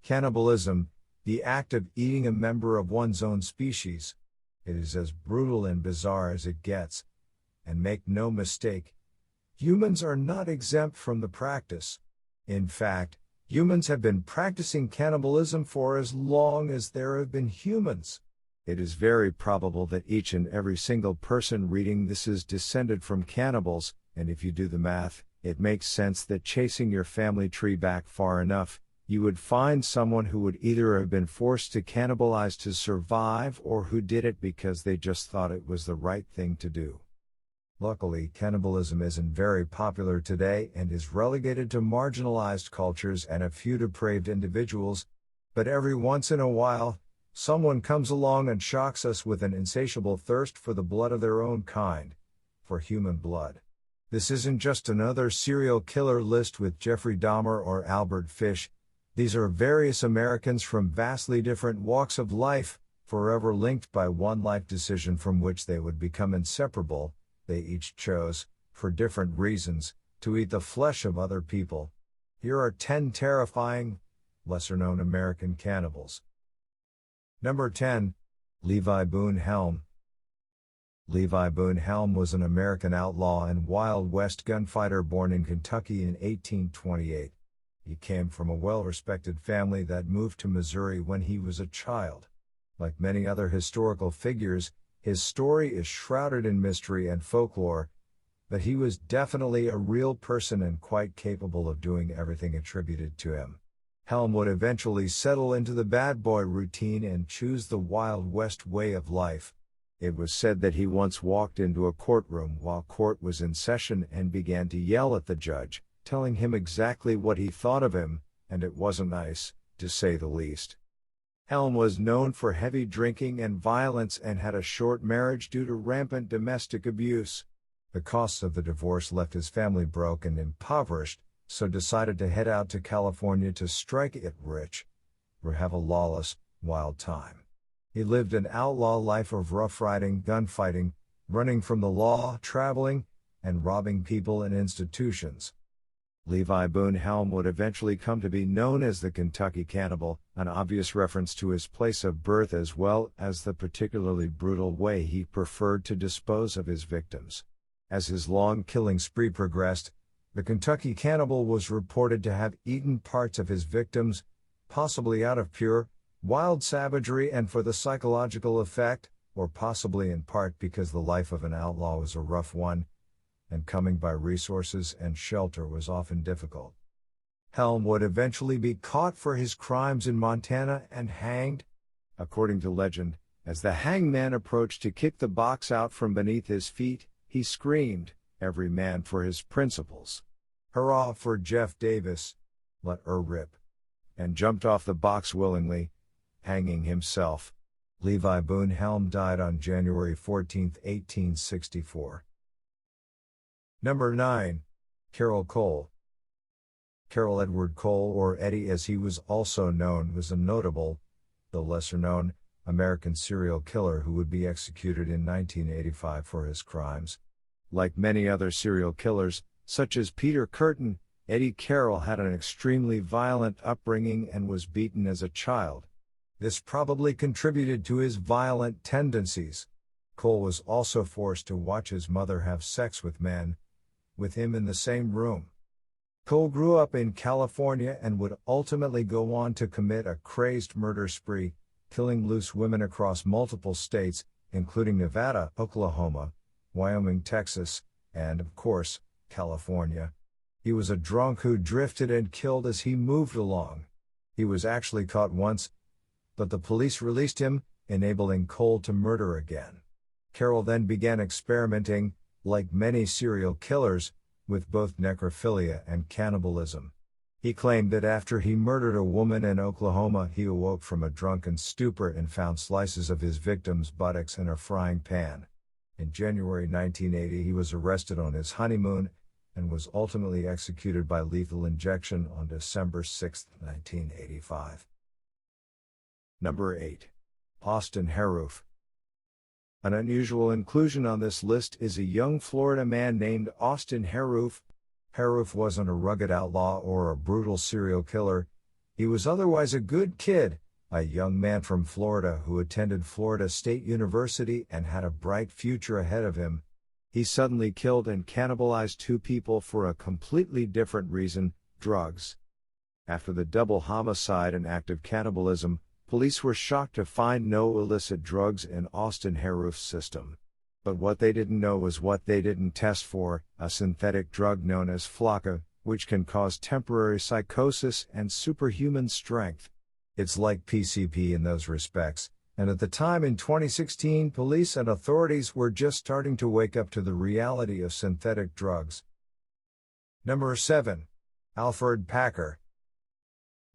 Cannibalism, the act of eating a member of one's own species. It is as brutal and bizarre as it gets. And make no mistake, humans are not exempt from the practice. In fact, humans have been practicing cannibalism for as long as there have been humans. It is very probable that each and every single person reading this is descended from cannibals, and if you do the math, it makes sense that chasing your family tree back far enough, you would find someone who would either have been forced to cannibalize to survive or who did it because they just thought it was the right thing to do. Luckily, cannibalism isn't very popular today and is relegated to marginalized cultures and a few depraved individuals, but every once in a while, someone comes along and shocks us with an insatiable thirst for the blood of their own kind, for human blood. This isn't just another serial killer list with Jeffrey Dahmer or Albert Fish. These are various Americans from vastly different walks of life, forever linked by one life decision from which they would become inseparable. They each chose, for different reasons, to eat the flesh of other people. Here are 10 terrifying, lesser-known American cannibals. Number 10. Levi Boone Helm. Levi Boone Helm was an American outlaw and Wild West gunfighter born in Kentucky in 1828. He came from a well-respected family that moved to Missouri when he was a child. Like many other historical figures, his story is shrouded in mystery and folklore, but he was definitely a real person and quite capable of doing everything attributed to him. Helm would eventually settle into the bad boy routine and choose the Wild West way of life. It was said that he once walked into a courtroom while court was in session and began to yell at the judge, telling him exactly what he thought of him, and it wasn't nice, to say the least. Helm was known for heavy drinking and violence and had a short marriage due to rampant domestic abuse. The costs of the divorce left his family broke and impoverished, so decided to head out to California to strike it rich, or have a lawless, wild time. He lived an outlaw life of rough riding, gunfighting, running from the law, traveling, and robbing people and institutions. Levi Boone Helm would eventually come to be known as the Kentucky Cannibal, an obvious reference to his place of birth as well as the particularly brutal way he preferred to dispose of his victims. As his long killing spree progressed, the Kentucky Cannibal was reported to have eaten parts of his victims, possibly out of pure, wild savagery and for the psychological effect, or possibly in part because the life of an outlaw was a rough one, and coming by resources and shelter was often difficult. Helm would eventually be caught for his crimes in Montana and hanged. According to legend, as the hangman approached to kick the box out from beneath his feet, he screamed, "Every man for his principles. Hurrah for Jeff Davis. Let her rip," and jumped off the box willingly, hanging himself. Levi Boone Helm died on January 14, 1864. Number 9. Carroll Cole. Carroll Edward Cole, or Eddie as he was also known, was a notable, though lesser-known, American serial killer who would be executed in 1985 for his crimes. Like many other serial killers, such as Peter Curtin, Eddie Carroll had an extremely violent upbringing and was beaten as a child. This probably contributed to his violent tendencies. Cole was also forced to watch his mother have sex with men, with him in the same room. Cole grew up in California and would ultimately go on to commit a crazed murder spree, killing loose women across multiple states, including Nevada, Oklahoma, Wyoming, Texas, and, of course, California. He was a drunk who drifted and killed as he moved along. He was actually caught once, but the police released him, enabling Cole to murder again. Carroll then began experimenting, like many serial killers, with both necrophilia and cannibalism. He claimed that after he murdered a woman in Oklahoma, he awoke from a drunken stupor and found slices of his victim's buttocks in a frying pan. In January 1980, he was arrested on his honeymoon and was ultimately executed by lethal injection on December 6, 1985. Number 8. Austin Hairroof. An unusual inclusion on this list is a young Florida man named Austin Hairroof. Hairroof wasn't a rugged outlaw or a brutal serial killer. He was otherwise a good kid, a young man from Florida who attended Florida State University and had a bright future ahead of him. He suddenly killed and cannibalized 2 people for a completely different reason: drugs. After the double homicide and act of cannibalism, police were shocked to find no illicit drugs in Austin Hairroof's system. But what they didn't know was what they didn't test for: a synthetic drug known as flakka, which can cause temporary psychosis and superhuman strength. It's like PCP in those respects, and at the time in 2016, police and authorities were just starting to wake up to the reality of synthetic drugs. Number 7. Alfred Packer.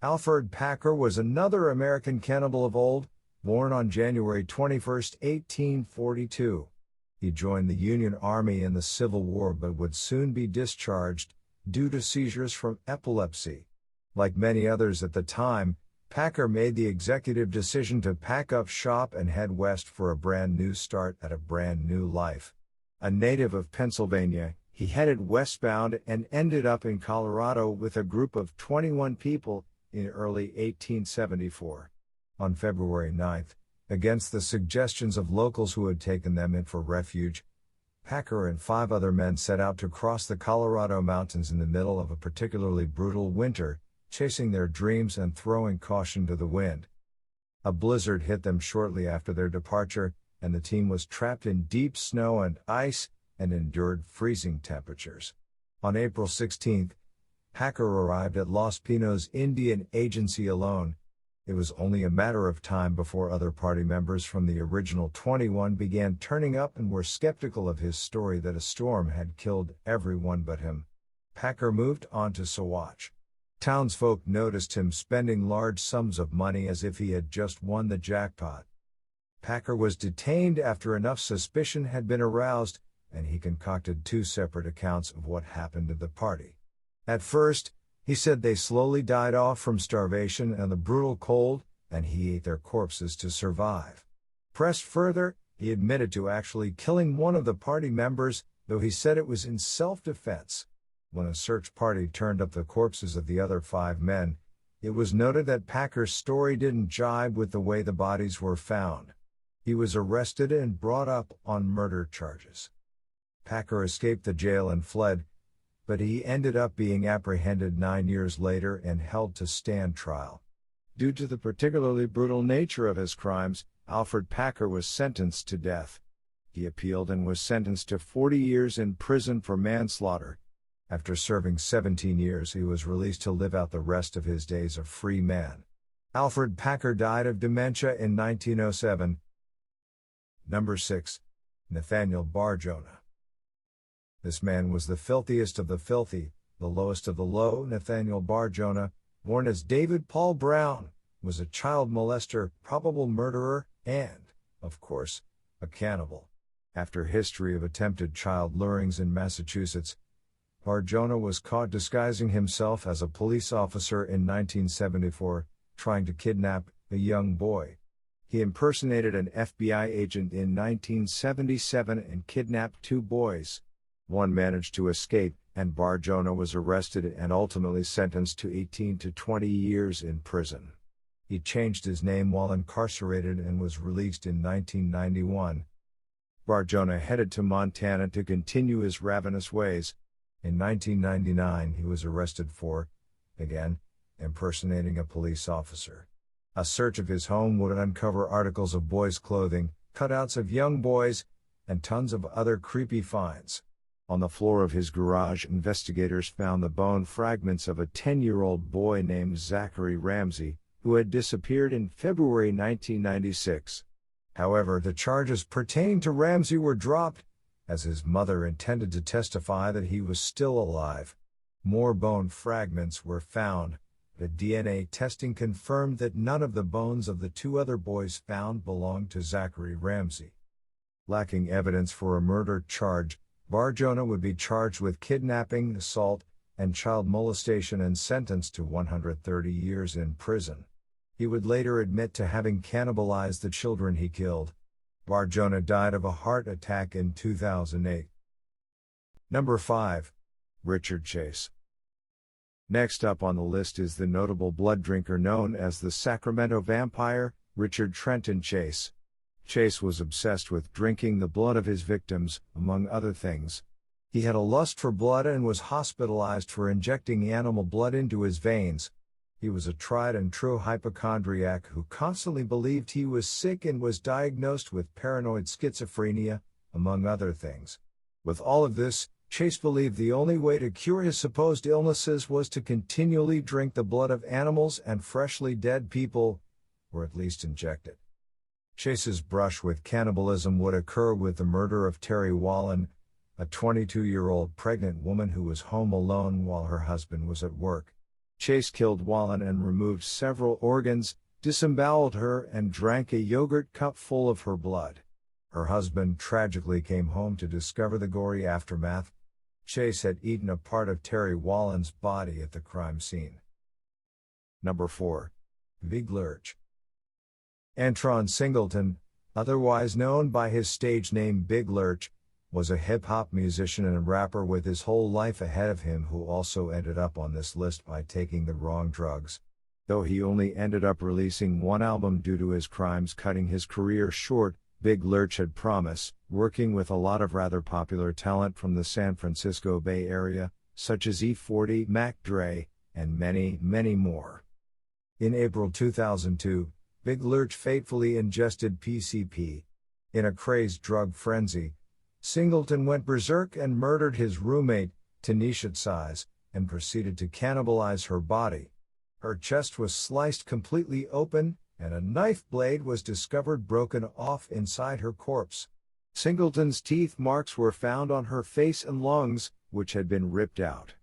Alfred Packer was another American cannibal of old, born on January 21, 1842. He joined the Union Army in the Civil War but would soon be discharged, due to seizures from epilepsy. Like many others at the time, Packer made the executive decision to pack up shop and head west for a brand new start at a brand new life. A native of Pennsylvania, he headed westbound and ended up in Colorado with a group of 21 people in early 1874. On February 9, against the suggestions of locals who had taken them in for refuge, Packer and 5 other men set out to cross the Colorado mountains in the middle of a particularly brutal winter, chasing their dreams and throwing caution to the wind. A blizzard hit them shortly after their departure, and the team was trapped in deep snow and ice, and endured freezing temperatures. On April 16, Packer arrived at Los Pinos Indian Agency alone. It was only a matter of time before other party members from the original 21 began turning up and were skeptical of his story that a storm had killed everyone but him. Packer moved on to Saguache. Townsfolk noticed him spending large sums of money as if he had just won the jackpot. Packer was detained after enough suspicion had been aroused, and he concocted 2 separate accounts of what happened to the party. At first, he said they slowly died off from starvation and the brutal cold, and he ate their corpses to survive. Pressed further, he admitted to actually killing one of the party members, though he said it was in self-defense. When a search party turned up the corpses of the other 5 men, it was noted that Packer's story didn't jibe with the way the bodies were found. He was arrested and brought up on murder charges. Packer escaped the jail and fled, but he ended up being apprehended 9 years later and held to stand trial. Due to the particularly brutal nature of his crimes, Alfred Packer was sentenced to death. He appealed and was sentenced to 40 years in prison for manslaughter. After serving 17 years, he was released to live out the rest of his days a free man. Alfred Packer died of dementia in 1907. Number 6. Nathaniel Barjona. This man was the filthiest of the filthy, the lowest of the low. Nathaniel Barjona, born as David Paul Brown, was a child molester, probable murderer, and, of course, a cannibal. After a history of attempted child lurings in Massachusetts, Barjona was caught disguising himself as a police officer in 1974, trying to kidnap a young boy. He impersonated an FBI agent in 1977 and kidnapped 2 boys. One managed to escape, and Barjona was arrested and ultimately sentenced to 18 to 20 years in prison. He changed his name while incarcerated and was released in 1991. Barjona headed to Montana to continue his ravenous ways. In 1999, he was arrested for, again, impersonating a police officer. A search of his home would uncover articles of boys' clothing, cutouts of young boys, and tons of other creepy finds. On the floor of his garage, investigators found the bone fragments of a 10-year-old boy named Zachary Ramsey, who had disappeared in February 1996. However, the charges pertaining to Ramsey were dropped, as his mother intended to testify that he was still alive. More bone fragments were found. The DNA testing confirmed that none of the bones of the 2 other boys found belonged to Zachary Ramsey. Lacking evidence for a murder charge, Barjona would be charged with kidnapping, assault, and child molestation and sentenced to 130 years in prison. He would later admit to having cannibalized the children he killed. Barjona died of a heart attack in 2008. Number 5. Richard Chase. Next up on the list is the notable blood drinker known as the Sacramento Vampire, Richard Trenton Chase. Chase was obsessed with drinking the blood of his victims, among other things. He had a lust for blood and was hospitalized for injecting animal blood into his veins. He was a tried and true hypochondriac who constantly believed he was sick and was diagnosed with paranoid schizophrenia, among other things. With all of this, Chase believed the only way to cure his supposed illnesses was to continually drink the blood of animals and freshly dead people, or at least inject it. Chase's brush with cannibalism would occur with the murder of Terry Wallen, a 22-year-old pregnant woman who was home alone while her husband was at work. Chase killed Wallen and removed several organs, disemboweled her, and drank a yogurt cup full of her blood. Her husband tragically came home to discover the gory aftermath. Chase had eaten a part of Terry Wallen's body at the crime scene. Number 4. Big Lurch. Antron Singleton, otherwise known by his stage name Big Lurch, was a hip-hop musician and rapper with his whole life ahead of him who also ended up on this list by taking the wrong drugs. Though he only ended up releasing one album due to his crimes cutting his career short, Big Lurch had promise, working with a lot of rather popular talent from the San Francisco Bay Area, such as E40, Mac Dre, and many, many more. In April 2002, Big Lurch fatefully ingested PCP. In a crazed drug frenzy, Singleton went berserk and murdered his roommate, Tanisha Size, and proceeded to cannibalize her body. Her chest was sliced completely open, and a knife blade was discovered broken off inside her corpse. Singleton's teeth marks were found on her face and lungs, which had been ripped out.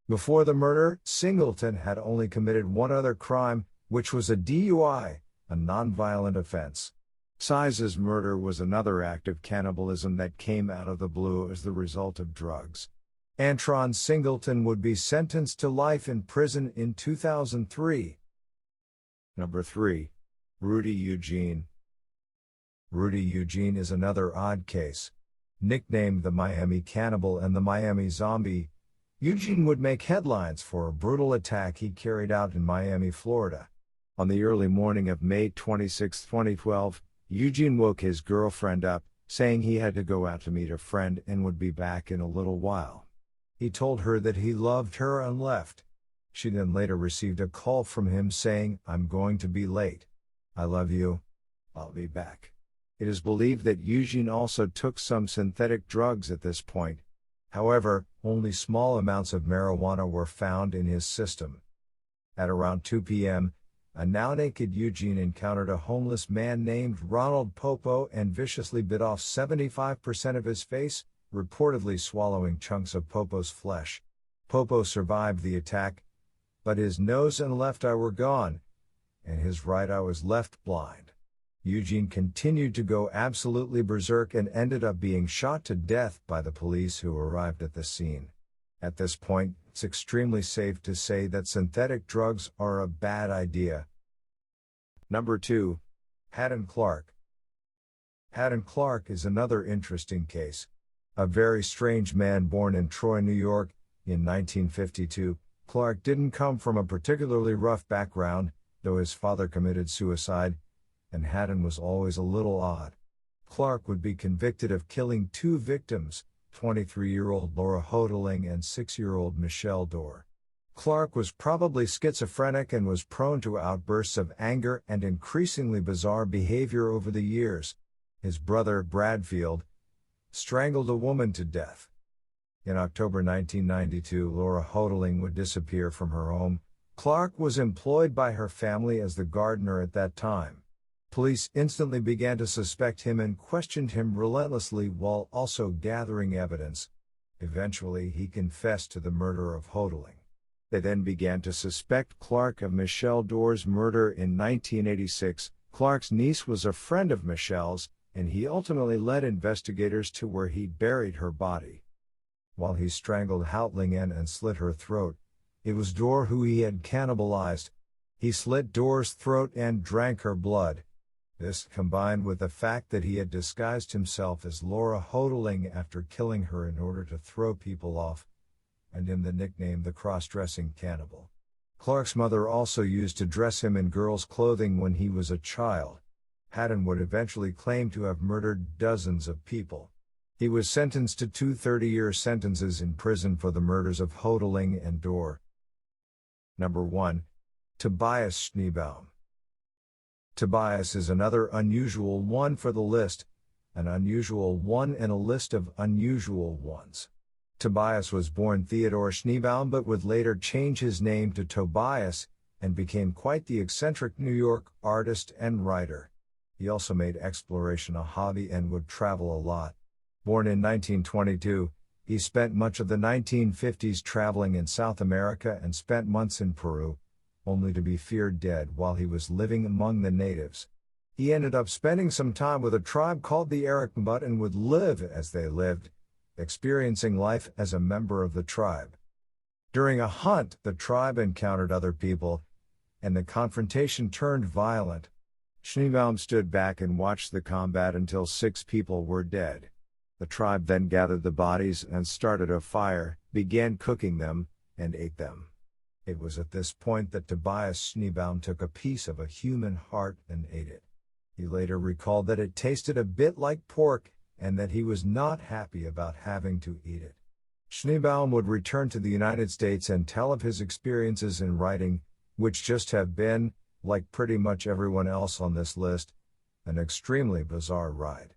Before the murder, Singleton had only committed one other crime, which was a DUI, a nonviolent offense. Size's murder was another act of cannibalism that came out of the blue as the result of drugs. Antron Singleton would be sentenced to life in prison in 2003. Number 3. Rudy Eugene. Rudy Eugene is another odd case. Nicknamed the Miami Cannibal and the Miami Zombie, Eugene would make headlines for a brutal attack he carried out in Miami, Florida. On the early morning of May 26, 2012, Eugene woke his girlfriend up, saying he had to go out to meet a friend and would be back in a little while. He told her that he loved her and left. She then later received a call from him saying, "I'm going to be late. I love you. I'll be back." It is believed that Eugene also took some synthetic drugs at this point. However, only small amounts of marijuana were found in his system. At around 2 p.m., a now-naked Eugene encountered a homeless man named Ronald Popo and viciously bit off 75% of his face, reportedly swallowing chunks of Popo's flesh. Popo survived the attack, but his nose and left eye were gone, and his right eye was left blind. Eugene continued to go absolutely berserk and ended up being shot to death by the police who arrived at the scene. At this point, it's extremely safe to say that synthetic drugs are a bad idea. Number 2. Hadden Clark. Hadden Clark is another interesting case. A very strange man born in Troy, New York, in 1952. Clark didn't come from a particularly rough background, though his father committed suicide, and Hadden was always a little odd. Clark would be convicted of killing two victims, 23-year-old Laura Hoteling and 6-year-old Michelle Dorr. Clark was probably schizophrenic and was prone to outbursts of anger and increasingly bizarre behavior over the years. His brother, Bradfield, strangled a woman to death. In October 1992, Laura Hoteling would disappear from her home. Clark was employed by her family as the gardener at that time. Police instantly began to suspect him and questioned him relentlessly while also gathering evidence. Eventually, he confessed to the murder of Hoteling. They then began to suspect Clark of Michelle Dorr's murder in 1986. Clark's niece was a friend of Michelle's, and he ultimately led investigators to where he buried her body. While he strangled Hoteling and slit her throat, it was Dorr who he had cannibalized. He slit Dorr's throat and drank her blood. This, combined with the fact that he had disguised himself as Laura Hoteling after killing her in order to throw people off, and him the nickname the cross-dressing cannibal. Clark's mother also used to dress him in girls' clothing when he was a child. Hadden would eventually claim to have murdered dozens of people. He was sentenced to 2 30-year sentences in prison for the murders of Hoteling and Dorr. Number 1. Tobias Niebaum. Tobias is another unusual one for the list, an unusual one in a list of unusual ones. Tobias was born Theodor Niebaum but would later change his name to Tobias, and became quite the eccentric New York artist and writer. He also made exploration a hobby and would travel a lot. Born in 1922, he spent much of the 1950s traveling in South America and spent months in Peru, only to be feared dead while he was living among the natives. He ended up spending some time with a tribe called the Arikmut and would live as they lived, experiencing life as a member of the tribe. During a hunt, the tribe encountered other people, and the confrontation turned violent. Niebaum stood back and watched the combat until 6 people were dead. The tribe then gathered the bodies and started a fire, began cooking them, and ate them. It was at this point that Tobias Niebaum took a piece of a human heart and ate it. He later recalled that it tasted a bit like pork, and that he was not happy about having to eat it. Niebaum would return to the United States and tell of his experiences in writing, which just have been, like pretty much everyone else on this list, an extremely bizarre ride.